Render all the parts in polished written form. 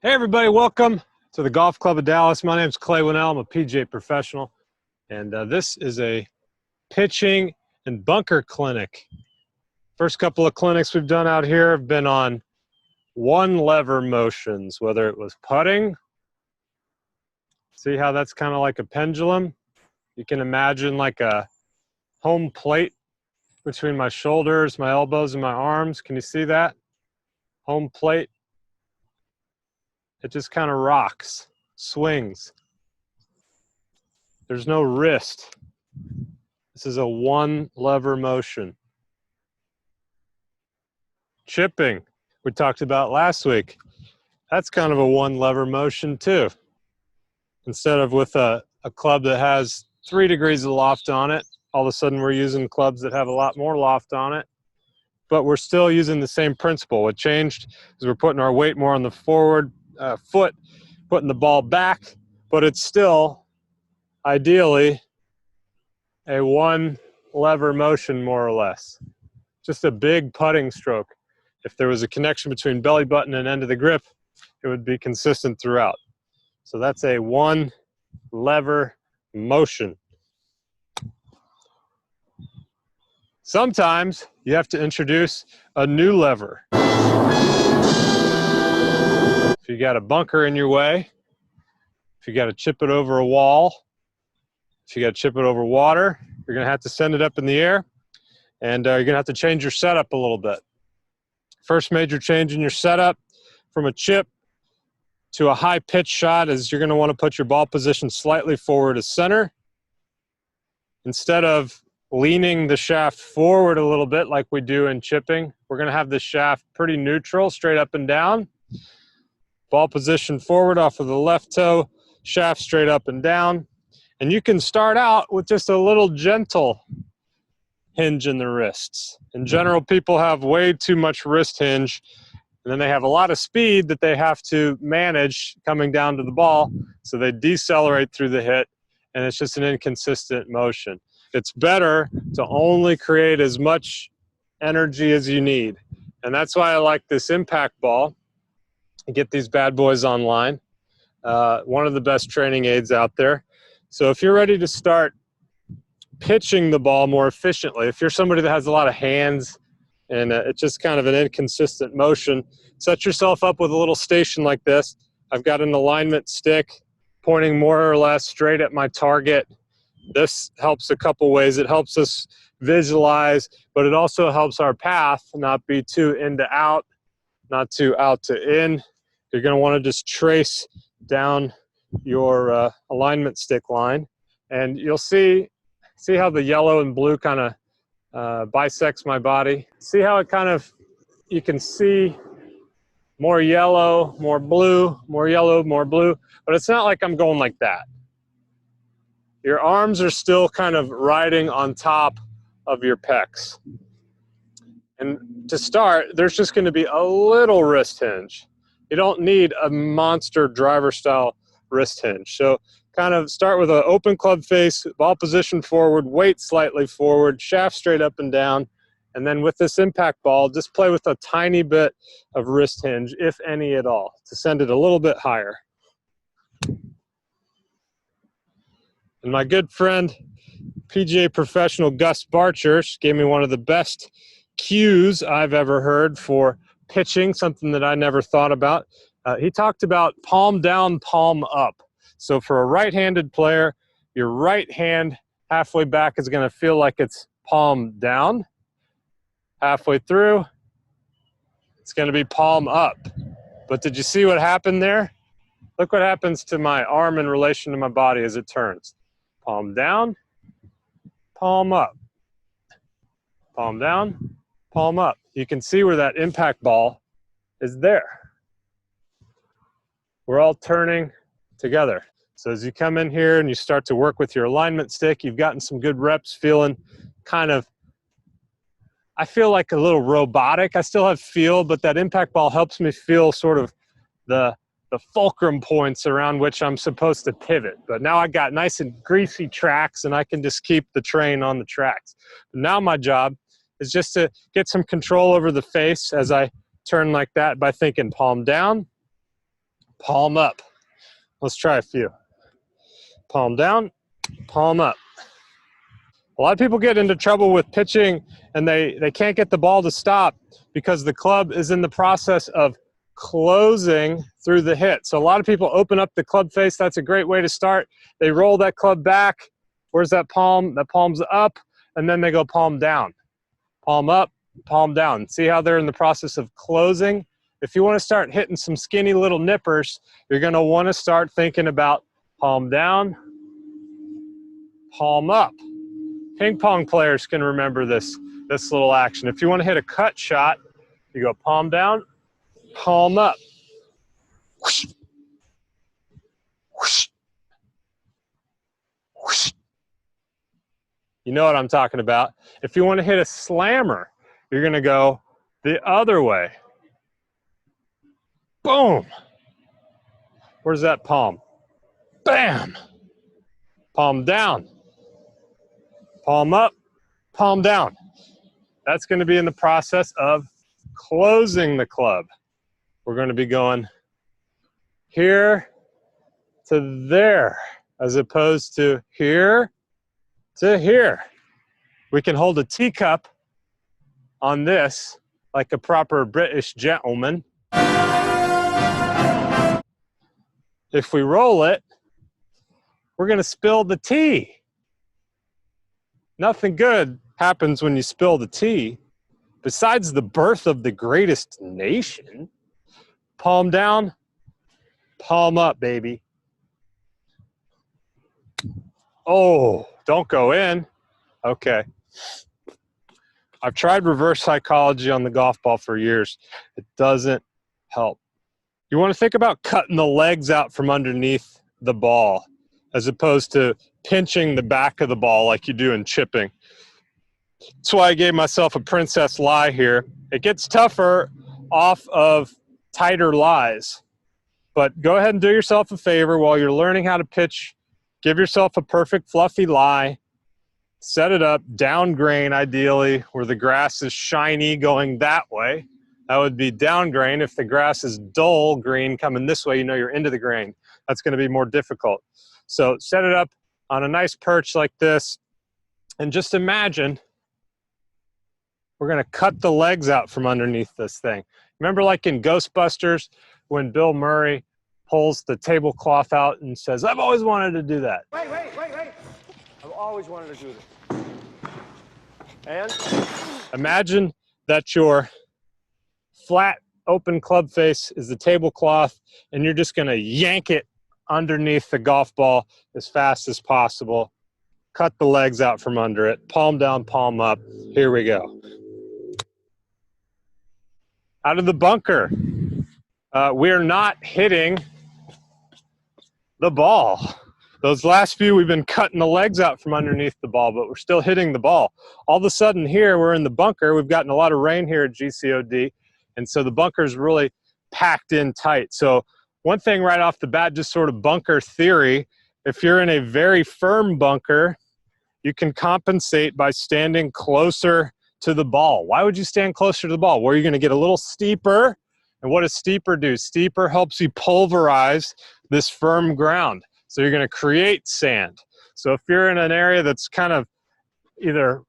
Hey everybody, welcome to the Golf Club of Dallas. My name is Clay Winnell. I'm a PGA professional, and this is a pitching and bunker clinic. First couple of clinics we've done out here have been on one lever motions, whether it was putting. See how that's kind of like a pendulum? You can imagine like a home plate between my shoulders, my elbows, and my arms. Can you see that? Home plate. It just kind of rocks, swings. There's no wrist. This is a one lever motion. Chipping, we talked about last week. That's kind of a one lever motion too. Instead of with a club that has 3 degrees of loft on it, all of a sudden we're using clubs that have a lot more loft on it, but we're still using the same principle. What changed is we're putting our weight more on the forward foot, putting the ball back, but it's still ideally a one lever motion, more or less. Just a big putting stroke. If there was a connection between belly button and end of the grip, it would be consistent throughout. So that's a one lever motion. Sometimes you have to introduce a new lever. If you got a bunker in your way, if you got to chip it over a wall, if you got to chip it over water, you're going to have to send it up in the air, and you're going to have to change your setup a little bit. First major change in your setup from a chip to a high pitch shot is you're going to want to put your ball position slightly forward to center. Instead of leaning the shaft forward a little bit like we do in chipping, we're going to have the shaft pretty neutral, straight up and down. Ball position forward off of the left toe, shaft straight up and down. And you can start out with just a little gentle hinge in the wrists. In general, people have way too much wrist hinge, and then they have a lot of speed that they have to manage coming down to the ball, so they decelerate through the hit, and it's just an inconsistent motion. It's better to only create as much energy as you need, and that's why I like this impact ball. Get these bad boys online. One of the best training aids out there. So if you're ready to start pitching the ball more efficiently, if you're somebody that has a lot of hands and it's just kind of an inconsistent motion, set yourself up with a little station like this. I've got an alignment stick pointing more or less straight at my target. This helps a couple ways. It helps us visualize, but it also helps our path not be too in to out, not too out to in. You're going to want to just trace down your alignment stick line, and you'll see how the yellow and blue kind of bisects my body. See how it kind of, you can see more yellow, more blue, more yellow, more blue, but it's not like I'm going like that. Your arms are still kind of riding on top of your pecs. And to start, there's just going to be a little wrist hinge. You don't need a monster driver style wrist hinge. So kind of start with an open club face, ball position forward, weight slightly forward, shaft straight up and down. And then with this impact ball, just play with a tiny bit of wrist hinge, if any at all, to send it a little bit higher. And my good friend, PGA professional Gus Barchers, gave me one of the best cues I've ever heard for pitching, something that I never thought about. He talked about palm down, palm up. So for a right-handed player, your right hand halfway back is going to feel like it's palm down. Halfway through, it's going to be palm up. But did you see what happened there? Look what happens to my arm in relation to my body as it turns. Palm down, palm up. Palm down, palm up. You can see where that impact ball is there. We're all turning together. So as you come in here and you start to work with your alignment stick, you've gotten some good reps feeling kind of, I feel like a little robotic. I still have feel, but that impact ball helps me feel sort of the fulcrum points around which I'm supposed to pivot. But now I got nice and greasy tracks and I can just keep the train on the tracks. Now my job is just to get some control over the face as I turn like that by thinking palm down, palm up. Let's try a few. Palm down, palm up. A lot of people get into trouble with pitching and they can't get the ball to stop because the club is in the process of closing through the hit. So a lot of people open up the club face. That's a great way to start. They roll that club back. Where's that palm? That palm's up, and then they go palm down. Palm up, palm down. See how they're in the process of closing? If you want to start hitting some skinny little nippers, you're going to want to start thinking about palm down, palm up. Ping pong players can remember this little action. If you want to hit a cut shot, you go palm down, palm up. Whoosh. Whoosh. Whoosh. You know what I'm talking about. If you want to hit a slammer, you're going to go the other way. Boom. Where's that palm? Bam. Palm down. Palm up, palm down. That's going to be in the process of closing the club. We're going to be going here to there, as opposed to here to here. We can hold a teacup on this like a proper British gentleman. If we roll it, we're going to spill the tea. Nothing good happens when you spill the tea. Besides the birth of the greatest nation, palm down, palm up, baby. Oh, don't go in. Okay. I've tried reverse psychology on the golf ball for years. It doesn't help. You want to think about cutting the legs out from underneath the ball as opposed to pinching the back of the ball like you do in chipping. That's why I gave myself a princess lie here. It gets tougher off of tighter lies. But go ahead and do yourself a favor while you're learning how to pitch. Give yourself a perfect fluffy lie. Set it up, down grain ideally, where the grass is shiny going that way. That would be down grain. If the grass is dull green coming this way, you know you're into the grain. That's going to be more difficult. So set it up on a nice perch like this, and just imagine we're going to cut the legs out from underneath this thing. Remember, like in Ghostbusters, when Bill Murray pulls the tablecloth out and says, "I've always wanted to do that." Wait. I've always wanted to do this. And imagine that your flat, open club face is the tablecloth, and you're just going to yank it underneath the golf ball as fast as possible. Cut the legs out from under it. Palm down, palm up. Here we go. Out of the bunker. We're not hitting the ball. Those last few, we've been cutting the legs out from underneath the ball, but we're still hitting the ball. All of a sudden here, we're in the bunker. We've gotten a lot of rain here at GCOD, and so the bunker's really packed in tight. So one thing right off the bat, just sort of bunker theory, if you're in a very firm bunker, you can compensate by standing closer to the ball. Why would you stand closer to the ball? Well, you're going to get a little steeper. And what does steeper do? Steeper helps you pulverize this firm ground. So you're going to create sand. So if you're in an area that's kind of either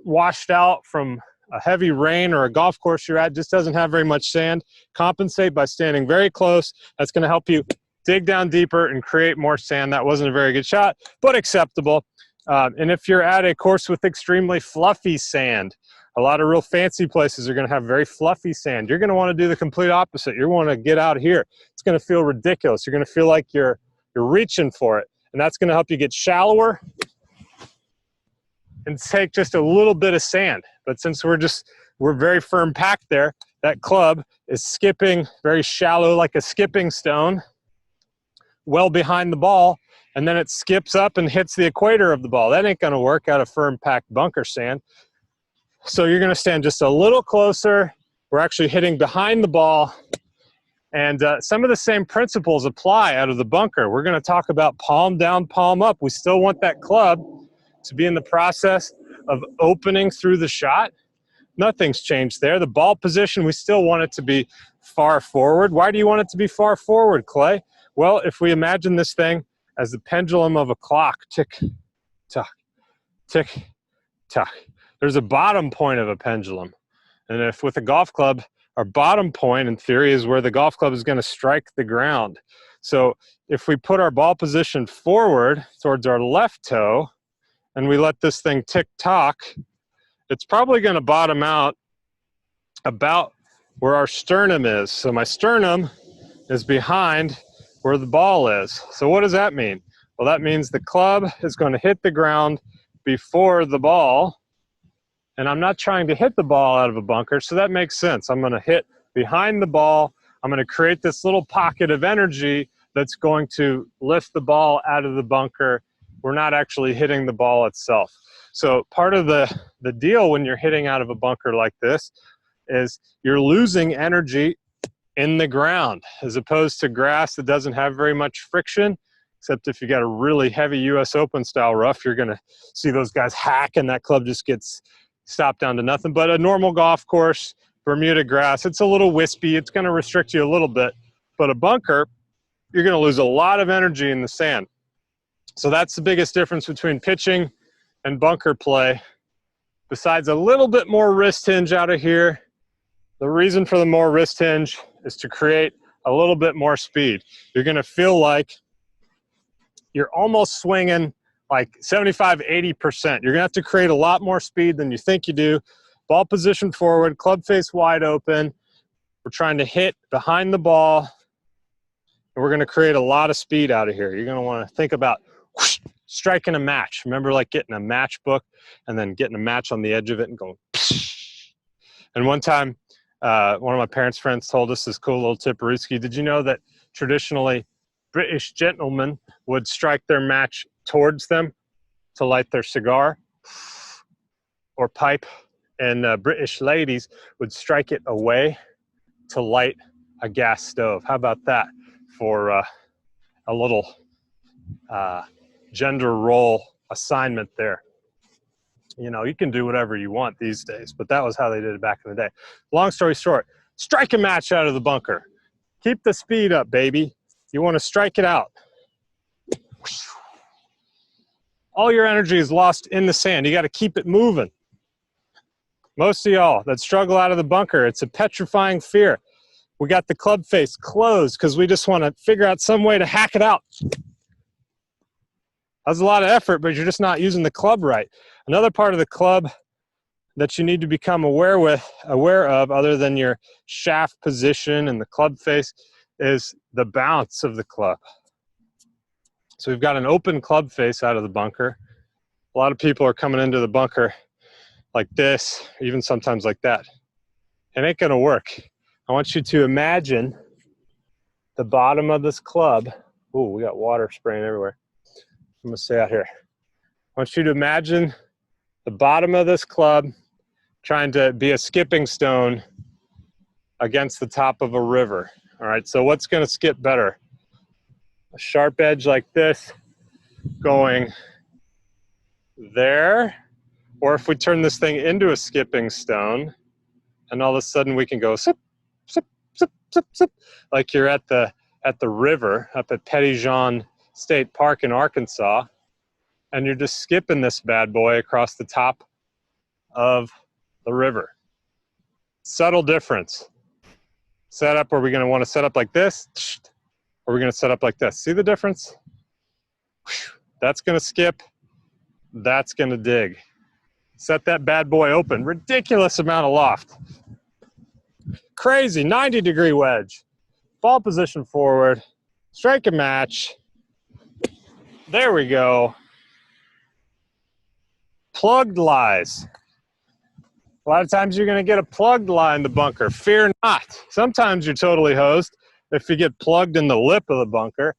washed out from a heavy rain, or a golf course you're at just doesn't have very much sand, compensate by standing very close. That's going to help you dig down deeper and create more sand. That wasn't a very good shot, but acceptable. And if you're at a course with extremely fluffy sand, a lot of real fancy places are going to have very fluffy sand. You're going to want to do the complete opposite. You want to get out here. It's going to feel ridiculous. You're going to feel like you're reaching for it, and that's going to help you get shallower and take just a little bit of sand. But since we're very firm packed there, that club is skipping very shallow like a skipping stone well behind the ball, and then it skips up and hits the equator of the ball. That ain't going to work out of firm packed bunker sand. So you're going to stand just a little closer. We're actually hitting behind the ball, and some of the same principles apply out of the bunker. We're going to talk about palm down, palm up. We still want that club to be in the process of opening through the shot, Nothing's changed there. The ball position, we still want it to be far forward. Why do you want it to be far forward, Clay? Well, if we imagine this thing as the pendulum of a clock, tick, tock, tick, tock. There's a bottom point of a pendulum. And if with a golf club, our bottom point in theory is where the golf club is going to strike the ground. So if we put our ball position forward towards our left toe and we let this thing tick tock, it's probably going to bottom out about where our sternum is. So my sternum is behind where the ball is. So what does that mean? Well, that means the club is going to hit the ground before the ball. And I'm not trying to hit the ball out of a bunker, so that makes sense. I'm going to hit behind the ball. I'm going to create this little pocket of energy that's going to lift the ball out of the bunker. We're not actually hitting the ball itself. So part of the deal when you're hitting out of a bunker like this is you're losing energy in the ground, as opposed to grass that doesn't have very much friction, except if you got a really heavy US Open style rough, you're going to see those guys hack and that club just gets stopped down to nothing. But a normal golf course, Bermuda grass, it's a little wispy. It's going to restrict you a little bit. But a bunker, you're going to lose a lot of energy in the sand. So that's the biggest difference between pitching and bunker play. Besides a little bit more wrist hinge out of here, the reason for the more wrist hinge is to create a little bit more speed. You're going to feel like you're almost swinging like 75, 80%. You're going to have to create a lot more speed than you think you do. Ball position forward, club face wide open. We're trying to hit behind the ball, and we're going to create a lot of speed out of here. You're going to want to think about whoosh, striking a match. Remember, like getting a matchbook and then getting a match on the edge of it and going psh. And one time, one of my parents' friends told us this cool little TIPEROOSKIE. Did you know that traditionally British gentlemen would strike their match towards them to light their cigar or pipe, and British ladies would strike it away to light a gas stove? How about that for a little gender role assignment there? You know, you can do whatever you want these days, but that was how they did it back in the day. Long story short, strike a match out of the bunker. Keep the speed up, baby. You want to strike it out. All your energy is lost in the sand. You got to keep it moving. Most of y'all that struggle out of the bunker, it's a petrifying fear. We got the club face closed because we just want to figure out some way to hack it out. That's a lot of effort, but you're just not using the club right. Another part of the club that you need to become aware of, other than your shaft position and the club face, is the bounce of the club. So we've got an open club face out of the bunker. A lot of people are coming into the bunker like this, even sometimes like that. It ain't gonna work. I want you to imagine the bottom of this club. Ooh, we got water spraying everywhere. I'm gonna stay out here. I want you to imagine the bottom of this club trying to be a skipping stone against the top of a river. All right, so what's gonna skip better? A sharp edge like this going there, or if we turn this thing into a skipping stone and all of a sudden we can go sip, sip, sip, sip, sip, like you're at the river up at Petit-Jean State Park in Arkansas, and you're just skipping this bad boy across the top of the river. Subtle difference. Setup, are we going to want to set up like this? Or are we going to set up like this? See the difference? That's going to skip. That's going to dig. Set that bad boy open. Ridiculous amount of loft. Crazy. 90-degree wedge. Ball position forward. Strike a match. There we go. Plugged lies. A lot of times you're going to get a plugged lie in the bunker. Fear not. Sometimes you're totally hosed if you get plugged in the lip of the bunker.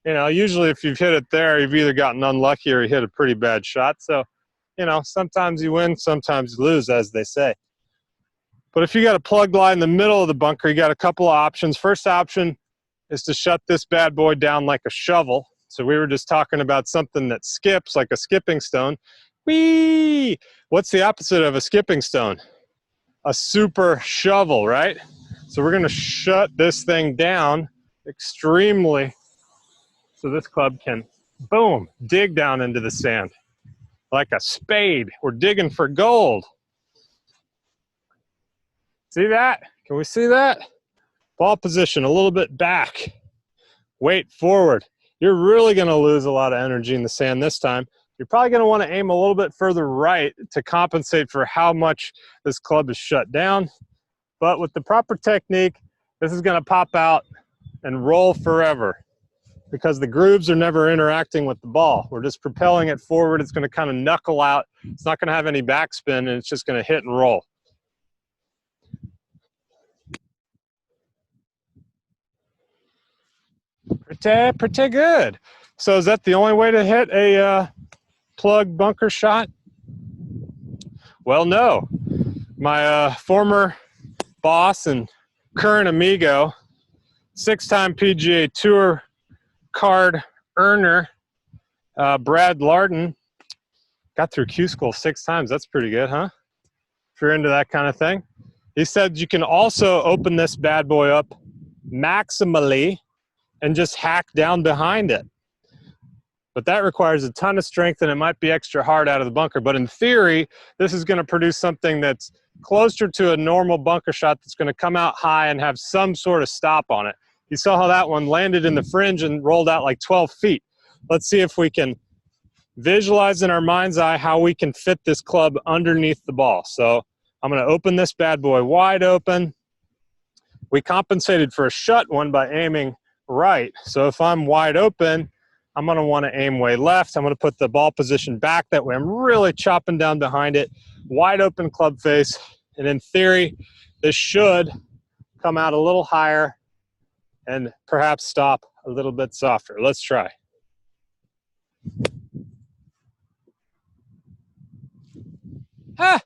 You know, usually if you've hit it there, you've either gotten unlucky or you hit a pretty bad shot. So, you know, sometimes you win, sometimes you lose, as they say. But if you got a plugged lie in the middle of the bunker, you got a couple of options. First option is to shut this bad boy down like a shovel. So we were just talking about something that skips, like a skipping stone. Whee! What's the opposite of a skipping stone? a super shovel, right? So we're gonna shut this thing down extremely so this club can, boom, dig down into the sand like a spade. We're digging for gold. See that? Can we see that? Ball position a little bit back. Weight forward. You're really gonna lose a lot of energy in the sand this time. You're probably gonna wanna aim a little bit further right to compensate for how much this club is shut down. But with the proper technique, this is gonna pop out and roll forever because the grooves are never interacting with the ball. We're just propelling it forward. It's gonna kind of knuckle out. It's not gonna have any backspin, and it's just gonna hit and roll. Pretty good. So is that the only way to hit a plug bunker shot? Well, no. My former boss and current amigo, 6-time PGA Tour card earner, Brad Lardon, got through Q School 6 times. That's pretty good, huh? If you're into that kind of thing. He said you can also open this bad boy up maximally and just hack down behind it. But that requires a ton of strength and it might be extra hard out of the bunker. But in theory, this is gonna produce something that's closer to a normal bunker shot that's gonna come out high and have some sort of stop on it. You saw how that one landed in the fringe and rolled out like 12 feet. Let's see if we can visualize in our mind's eye how we can fit this club underneath the ball. So I'm gonna open this bad boy wide open. We compensated for a shut one by aiming right. So if I'm wide open, I'm gonna wanna aim way left. I'm gonna put the ball position back. That way I'm really chopping down behind it. Wide open club face. And in theory, this should come out a little higher and perhaps stop a little bit softer. Let's try. Ah,